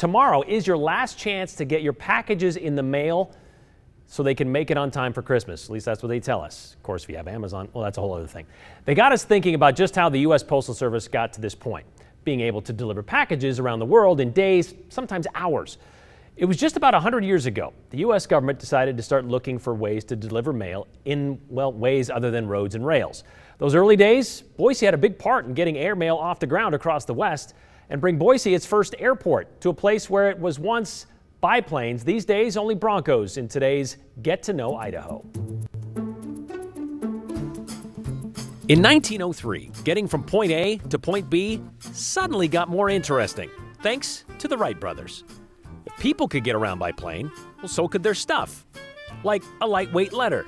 Tomorrow is your last chance to get your packages in the mail so they can make it on time for Christmas. At least that's what they tell us. Of course, if you have Amazon, well, that's a whole other thing. They got us thinking about just how the U.S. Postal Service got to this point, being able to deliver packages around the world in days, sometimes hours. It was just about 100 years ago. The U.S. government decided to start looking for ways to deliver mail in, well, ways other than roads and rails. Those early days, Boise had a big part in getting airmail off the ground across the West and bring Boise its first airport to a place where it was once biplanes, these days only Broncos in today's Get to Know Idaho. In 1903, getting from point A to point B suddenly got more interesting, thanks to the Wright brothers. If people could get around by plane, well, so could their stuff, like a lightweight letter.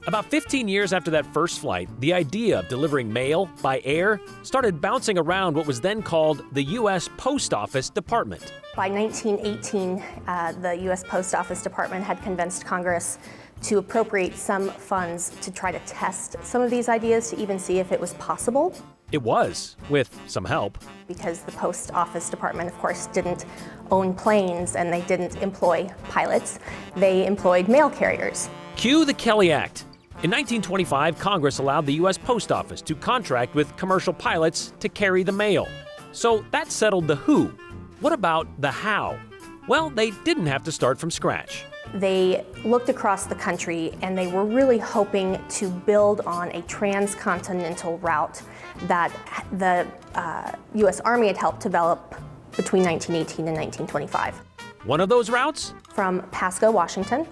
About 15 years after that first flight, the idea of delivering mail by air started bouncing around what was then called the U.S. Post Office Department. By 1918, the U.S. Post Office Department had convinced Congress to appropriate some funds to try to test some of these ideas to even see if it was possible. It was, with some help. Because the Post Office Department, of course, didn't own planes and they didn't employ pilots. They employed mail carriers. Cue the Kelly Act. In 1925, Congress allowed the U.S. Post Office to contract with commercial pilots to carry the mail. So that settled the who. What about the how? Well, they didn't have to start from scratch. They looked across the country and they were really hoping to build on a transcontinental route that the U.S. Army had helped develop between 1918 and 1925. One of those routes? From Pasco, Washington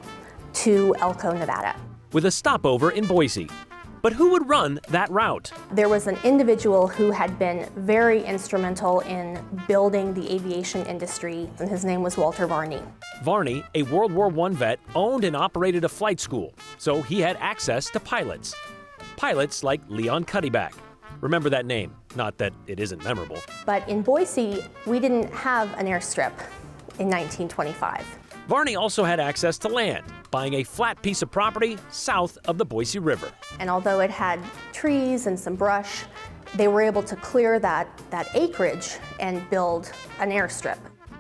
to Elko, Nevada. With a stopover in Boise. But who would run that route? There was an individual who had been very instrumental in building the aviation industry, and his name was Walter Varney. Varney, a World War I vet, owned and operated a flight school, so he had access to pilots. Pilots like Leon Cuddyback. Remember that name, not that it isn't memorable. But in Boise, we didn't have an airstrip in 1925. Varney also had access to land, buying a flat piece of property south of the Boise River. And although it had trees and some brush, they were able to clear that acreage and build an airstrip.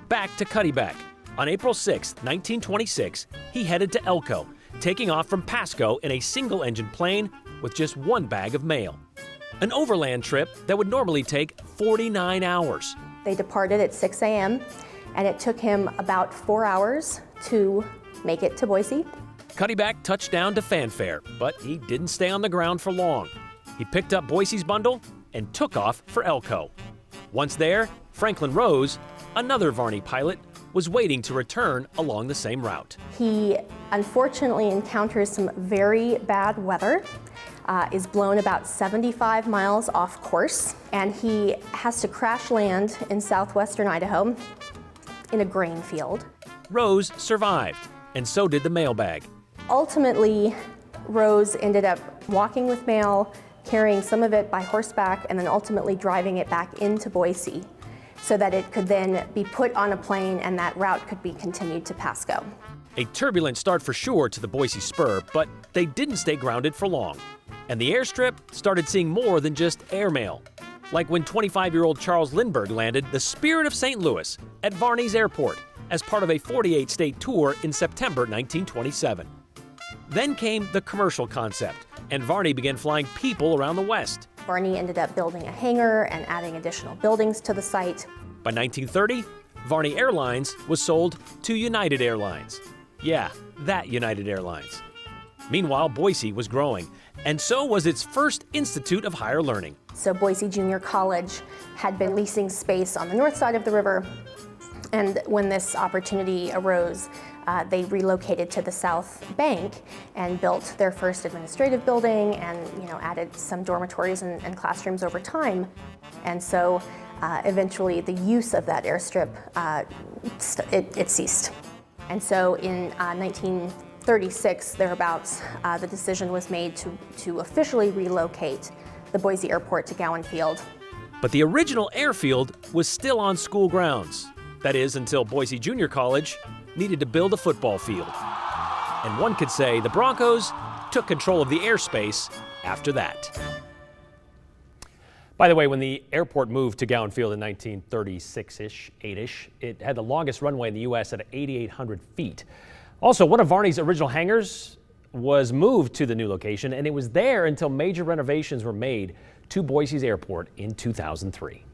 Back to Cuddyback. On April 6, 1926, he headed to Elko, taking off from Pasco in a single-engine plane with just one bag of mail. An overland trip that would normally take 49 hours. They departed at 6 a.m. and it took him about 4 hours to make it to Boise. Cuddyback touched down to fanfare, but he didn't stay on the ground for long. He picked up Boise's bundle and took off for Elko. Once there, Franklin Rose, another Varney pilot, was waiting to return along the same route. He unfortunately encounters some very bad weather, is blown about 75 miles off course, and he has to crash land in southwestern Idaho in a grain field. Rose survived, and so did the mailbag. Ultimately, Rose ended up walking with mail, carrying some of it by horseback, and then ultimately driving it back into Boise so that it could then be put on a plane and that route could be continued to Pasco. A turbulent start for sure to the Boise Spur, but they didn't stay grounded for long. And the airstrip started seeing more than just airmail. Like when 25-year-old Charles Lindbergh landed the Spirit of St. Louis at Varney's airport as part of a 48-state tour in September 1927. Then came the commercial concept, and Varney began flying people around the West. Varney ended up building a hangar and adding additional buildings to the site. By 1930, Varney Airlines was sold to United Airlines. Yeah, that United Airlines. Meanwhile, Boise was growing, and so was its first Institute of Higher Learning. So Boise Junior College had been leasing space on the north side of the river, and when this opportunity arose, they relocated to the south bank and built their first administrative building and added some dormitories and classrooms over time. And so eventually the use of that airstrip, it ceased. And so in 1936, thereabouts, the decision was made to officially relocate the Boise Airport to Gowan Field. But the original airfield was still on school grounds. That is, until Boise Junior College needed to build a football field. And one could say the Broncos took control of the airspace after that. By the way, when the airport moved to Gowan Field in 1936-ish, 8-ish, it had the longest runway in the U.S. at 8,800 feet. Also, one of Varney's original hangars was moved to the new location, and it was there until major renovations were made to Boise's airport in 2003.